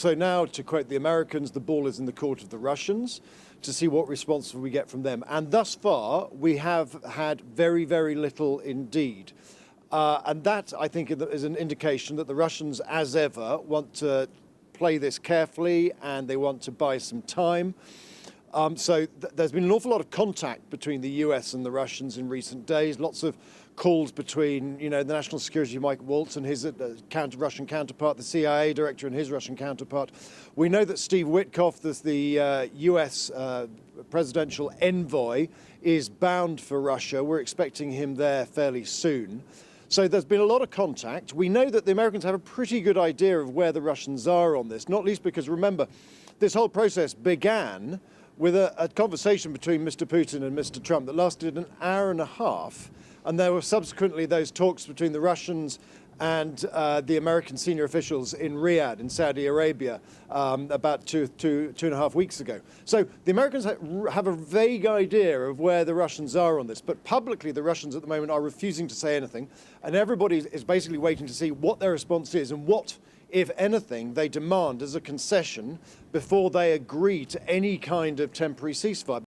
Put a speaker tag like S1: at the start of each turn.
S1: So now, to quote the Americans, the ball is in the court of the Russians to see what response we get from them. And thus far, we have had very, very little indeed. And that, I think, is an indication that the Russians, as ever, want to play this carefully and they want to buy some time. So there's been an awful lot of contact between the US and the Russians in recent days, lots of calls between, the National Security Mike Waltz and his Russian counterpart, the CIA director and his Russian counterpart. We know that Steve Witkoff, the US presidential envoy, is bound for Russia. We're expecting him there fairly soon. So there's been a lot of contact. We know that the Americans have a pretty good idea of where the Russians are on this, not least because, remember, this whole process began with a conversation between Mr. Putin and Mr. Trump that lasted an hour and a half. And there were subsequently those talks between the Russians and the American senior officials in Riyadh in Saudi Arabia about two and a half weeks ago. So the Americans have a vague idea of where the Russians are on this, but publicly the Russians at the moment are refusing to say anything, and everybody is basically waiting to see what their response is and what, if anything, they demand as a concession before they agree to any kind of temporary ceasefire.